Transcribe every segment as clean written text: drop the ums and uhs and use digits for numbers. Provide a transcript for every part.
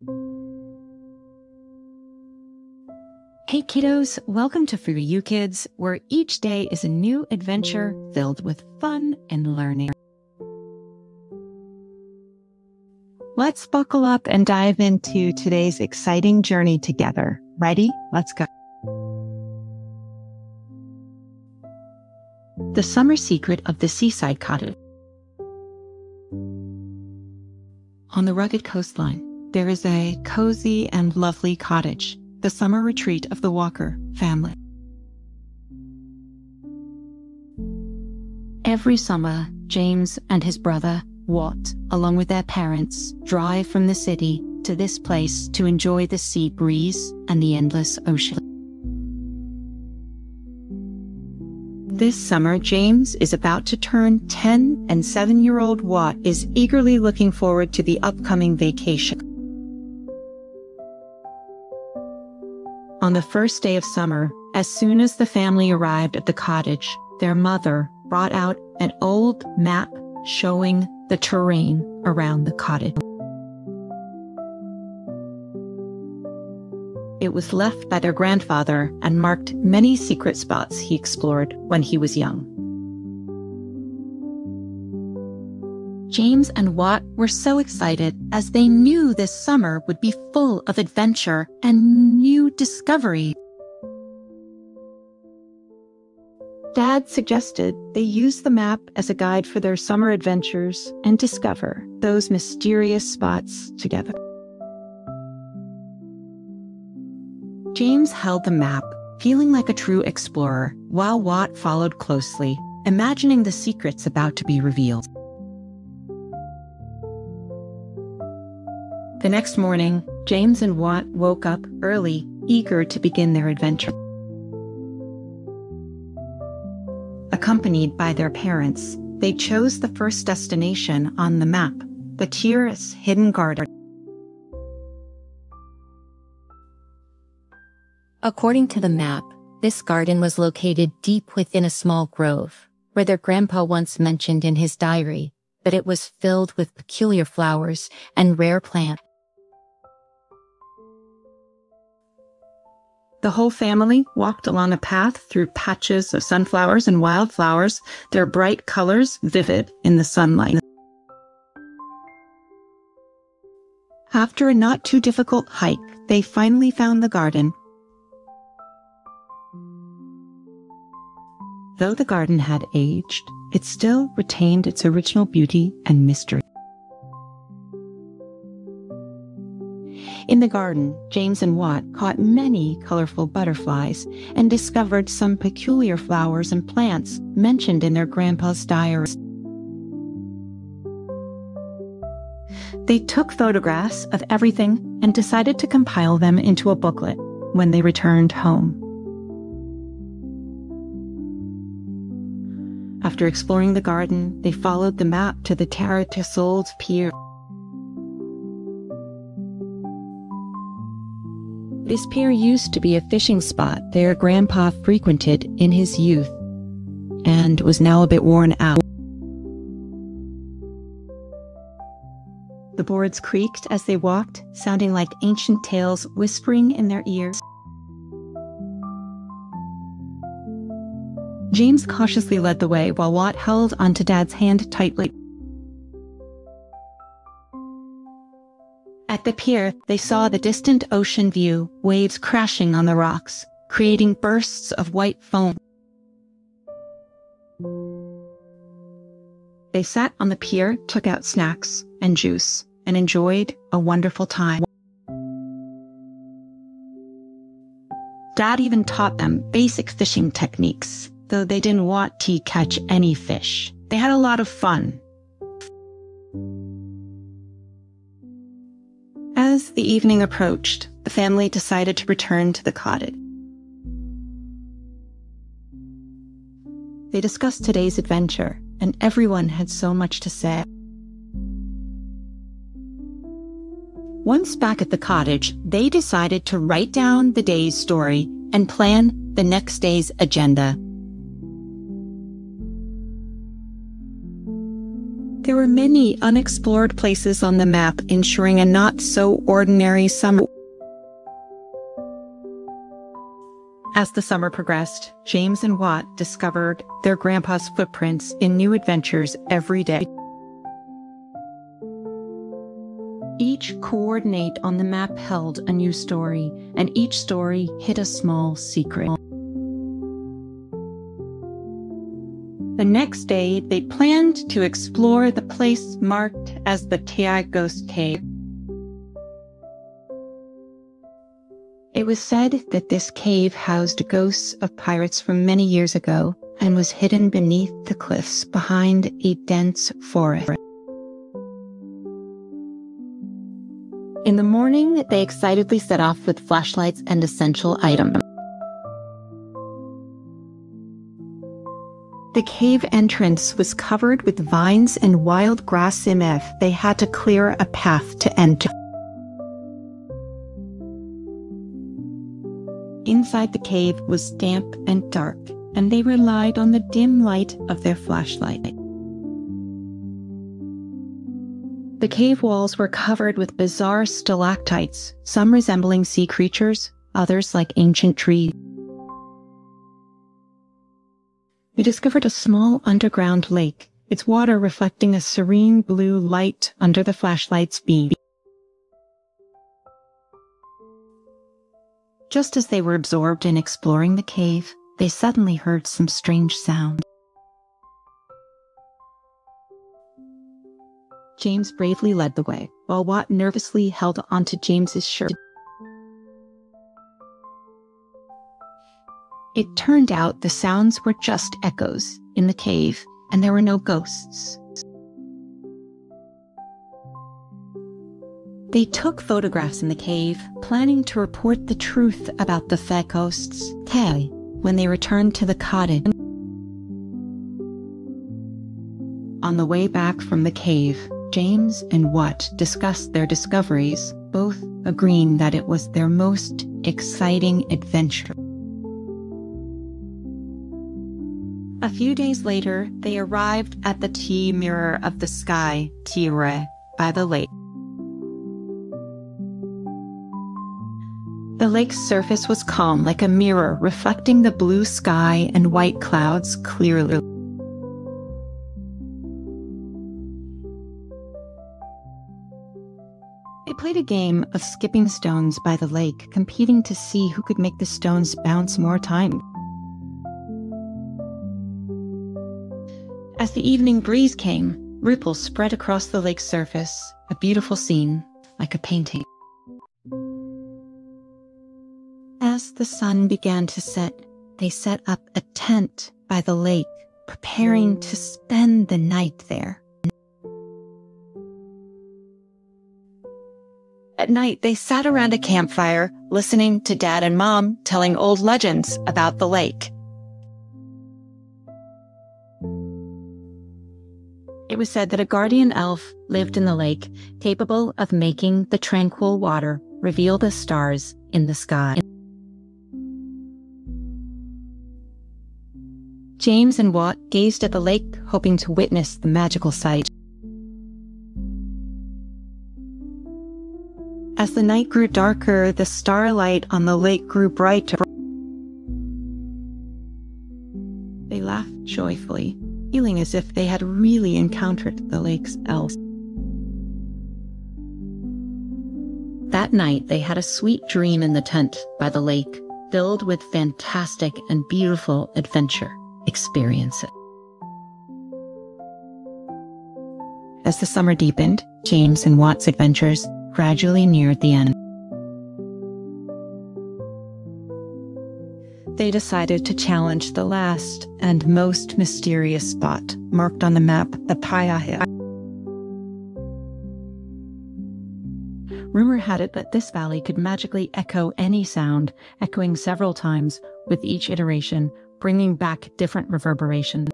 Hey kiddos, welcome to For You Kids, where each day is a new adventure filled with fun and learning. Let's buckle up and dive into today's exciting journey together. Ready? Let's go. The summer secret of the Seaside Cottage. On the rugged coastline, there is a cozy and lovely cottage, the summer retreat of the Walker family. Every summer, James and his brother, Watt, along with their parents, drive from the city to this place to enjoy the sea breeze and the endless ocean. This summer, James is about to turn 10 and 7-year-old Watt is eagerly looking forward to the upcoming vacation. On the first day of summer, as soon as the family arrived at the cottage, their mother brought out an old map showing the terrain around the cottage. It was left by their grandfather and marked many secret spots he explored when he was young. James and Watt were so excited as they knew this summer would be full of adventure and new discovery. Dad suggested they use the map as a guide for their summer adventures and discover those mysterious spots together. James held the map, feeling like a true explorer, while Watt followed closely, imagining the secrets about to be revealed. The next morning, James and Watt woke up early, eager to begin their adventure. Accompanied by their parents, they chose the first destination on the map, the Picturebook's hidden garden. According to the map, this garden was located deep within a small grove, where their grandpa once mentioned in his diary that it was filled with peculiar flowers and rare plants. The whole family walked along a path through patches of sunflowers and wildflowers, their bright colors vivid in the sunlight. After a not too difficult hike, they finally found the garden. Though the garden had aged, it still retained its original beauty and mystery. In the garden, James and Watt caught many colorful butterflies and discovered some peculiar flowers and plants mentioned in their grandpa's diary. They took photographs of everything and decided to compile them into a booklet when they returned home. After exploring the garden, they followed the map to the Picturebook pier. This pier used to be a fishing spot their grandpa frequented in his youth and was now a bit worn out. The boards creaked as they walked, sounding like ancient tales whispering in their ears. James cautiously led the way while Watt held onto Dad's hand tightly. At the pier, they saw the distant ocean view, waves crashing on the rocks, creating bursts of white foam. They sat on the pier, took out snacks and juice, and enjoyed a wonderful time. Dad even taught them basic fishing techniques, though they didn't want to catch any fish. They had a lot of fun. As the evening approached, the family decided to return to the cottage. They discussed today's adventure, and everyone had so much to say. Once back at the cottage, they decided to write down the day's story and plan the next day's agenda. There were many unexplored places on the map, ensuring a not-so-ordinary summer. As the summer progressed, James and Watt discovered their grandpa's footprints in new adventures every day. Each coordinate on the map held a new story, and each story hid a small secret. The next day, they planned to explore the place marked as the Tei Ghost Cave. It was said that this cave housed ghosts of pirates from many years ago and was hidden beneath the cliffs behind a dense forest. In the morning, they excitedly set off with flashlights and essential items. The cave entrance was covered with vines and wild grass. They had to clear a path to enter. Inside the cave was damp and dark, and they relied on the dim light of their flashlight. The cave walls were covered with bizarre stalactites, some resembling sea creatures, others like ancient trees. We discovered a small underground lake, its water reflecting a serene blue light under the flashlight's beam. Just as they were absorbed in exploring the cave, they suddenly heard some strange sound. James bravely led the way, while Watt nervously held onto James's shirt. It turned out the sounds were just echoes in the cave, and there were no ghosts. They took photographs in the cave, planning to report the truth about the fake ghosts when they returned to the cottage. On the way back from the cave, James and Watt discussed their discoveries, both agreeing that it was their most exciting adventure. A few days later, they arrived at the T mirror of the sky, Tire, by the lake. The lake's surface was calm, like a mirror, reflecting the blue sky and white clouds clearly. They played a game of skipping stones by the lake, competing to see who could make the stones bounce more times. As the evening breeze came, ripples spread across the lake's surface, a beautiful scene, like a painting. As the sun began to set, they set up a tent by the lake, preparing to spend the night there. At night, they sat around a campfire, listening to Dad and Mom telling old legends about the lake. It was said that a guardian elf lived in the lake, capable of making the tranquil water reveal the stars in the sky. James and Watt gazed at the lake, hoping to witness the magical sight. As the night grew darker, the starlight on the lake grew brighter. They laughed joyfully, feeling as if they had really encountered the lake's elves. That night, they had a sweet dream in the tent by the lake, filled with fantastic and beautiful adventure experiences. As the summer deepened, James and Watt's adventures gradually neared the end. They decided to challenge the last and most mysterious spot marked on the map, the Paya. Rumor had it that this valley could magically echo any sound, echoing several times with each iteration, bringing back different reverberations.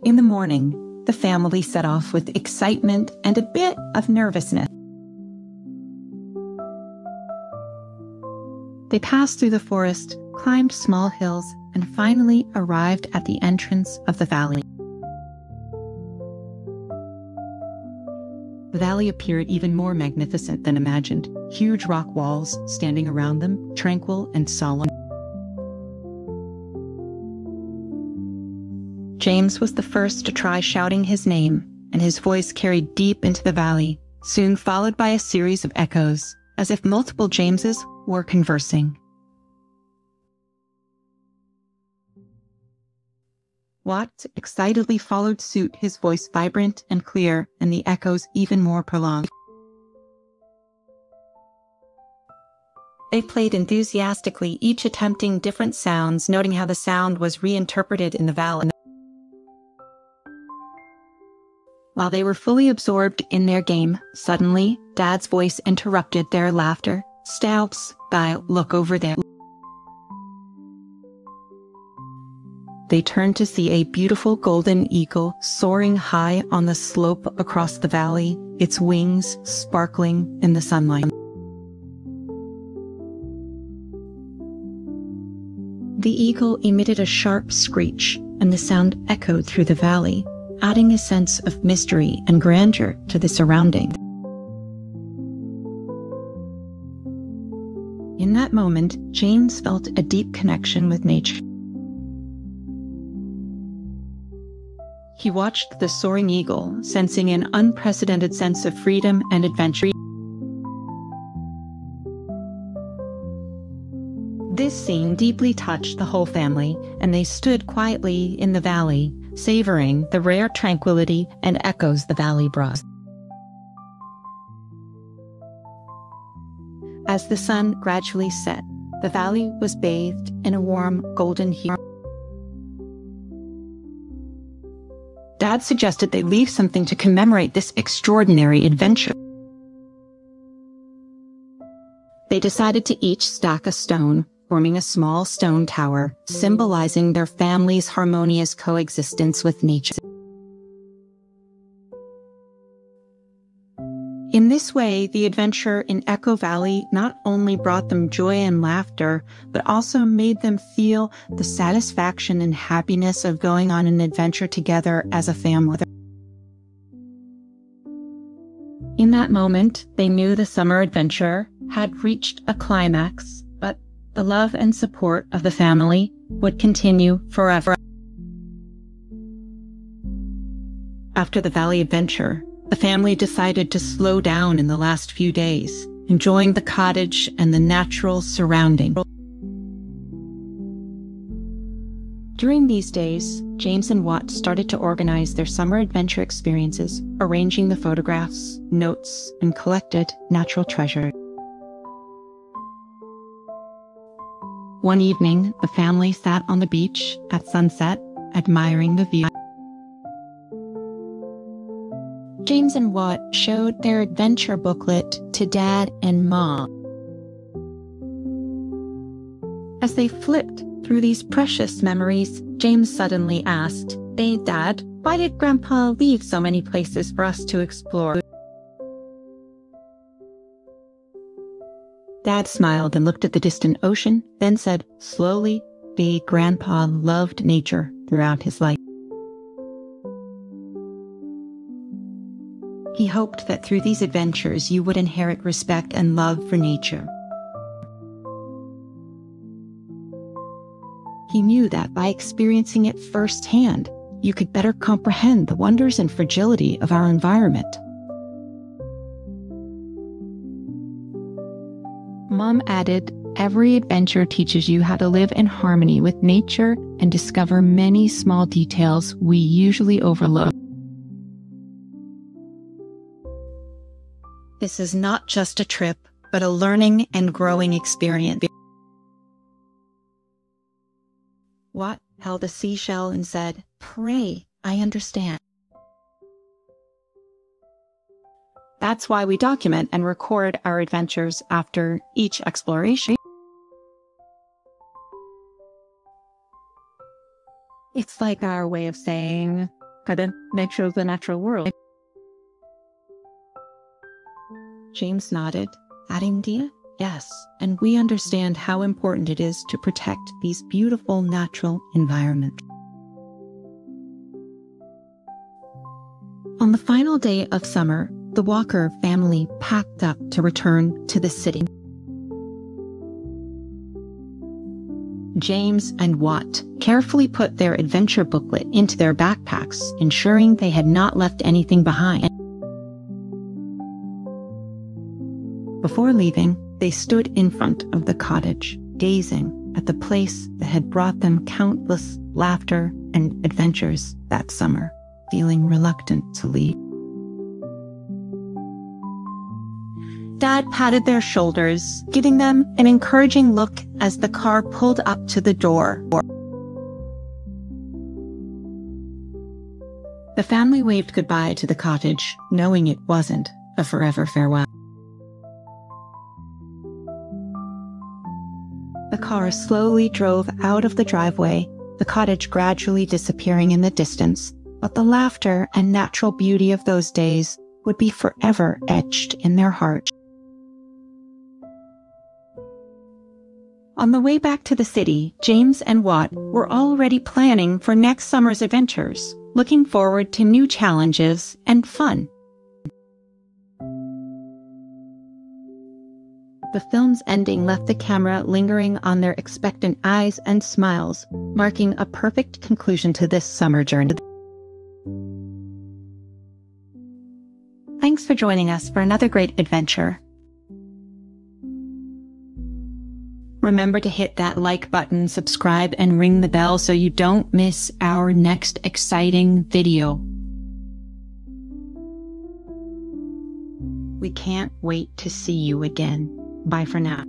In the morning, the family set off with excitement and a bit of nervousness. They passed through the forest, climbed small hills, and finally arrived at the entrance of the valley. The valley appeared even more magnificent than imagined, huge rock walls standing around them, tranquil and solemn. James was the first to try shouting his name, and his voice carried deep into the valley, soon followed by a series of echoes, as if multiple Jameses were conversing. Watt excitedly followed suit, his voice vibrant and clear, and the echoes even more prolonged. They played enthusiastically, each attempting different sounds, noting how the sound was reinterpreted in the valley. While they were fully absorbed in their game, suddenly, Dad's voice interrupted their laughter. "Stops, by look over there." They turned to see a beautiful golden eagle soaring high on the slope across the valley, its wings sparkling in the sunlight. The eagle emitted a sharp screech, and the sound echoed through the valley, adding a sense of mystery and grandeur to the surrounding. In that moment, James felt a deep connection with nature. He watched the soaring eagle, sensing an unprecedented sense of freedom and adventure. This scene deeply touched the whole family, and they stood quietly in the valley, savoring the rare tranquility and echoes the valley brought. As the sun gradually set, the valley was bathed in a warm golden hue. Dad suggested they leave something to commemorate this extraordinary adventure. They decided to each stack a stone, forming a small stone tower, symbolizing their family's harmonious coexistence with nature. In this way, the adventure in Echo Valley not only brought them joy and laughter, but also made them feel the satisfaction and happiness of going on an adventure together as a family. In that moment, they knew the summer adventure had reached a climax, but the love and support of the family would continue forever. After the valley adventure, the family decided to slow down in the last few days, enjoying the cottage and the natural surrounding. During these days, James and Watt started to organize their summer adventure experiences, arranging the photographs, notes, and collected natural treasure. One evening, the family sat on the beach at sunset, admiring the view. James and Watt showed their adventure booklet to Dad and Mom. As they flipped through these precious memories, James suddenly asked, "Hey, Dad, why did Grandpa leave so many places for us to explore?" Dad smiled and looked at the distant ocean, then said slowly, "Grandpa loved nature throughout his life. He hoped that through these adventures you would inherit respect and love for nature. He knew that by experiencing it firsthand, you could better comprehend the wonders and fragility of our environment." Mom added, "Every adventure teaches you how to live in harmony with nature and discover many small details we usually overlook." This is not just a trip, but a learning and growing experience. Watt held a seashell and said, "Pray, I understand." That's why we document and record our adventures after each exploration. It's like our way of saying, nature of the natural world. James nodded, adding, Yes, and we understand how important it is to protect these beautiful natural environments. On the final day of summer, the Walker family packed up to return to the city. James and Watt carefully put their adventure booklet into their backpacks, ensuring they had not left anything behind. Before leaving, they stood in front of the cottage, gazing at the place that had brought them countless laughter and adventures that summer, feeling reluctant to leave. Dad patted their shoulders, giving them an encouraging look as the car pulled up to the door. The family waved goodbye to the cottage, knowing it wasn't a forever farewell. The car slowly drove out of the driveway, the cottage gradually disappearing in the distance, but the laughter and natural beauty of those days would be forever etched in their hearts. On the way back to the city, James and Watt were already planning for next summer's adventures, looking forward to new challenges and fun. The film's ending left the camera lingering on their expectant eyes and smiles, marking a perfect conclusion to this summer journey. Thanks for joining us for another great adventure. Remember to hit that like button, subscribe, and ring the bell so you don't miss our next exciting video. We can't wait to see you again. Bye for now.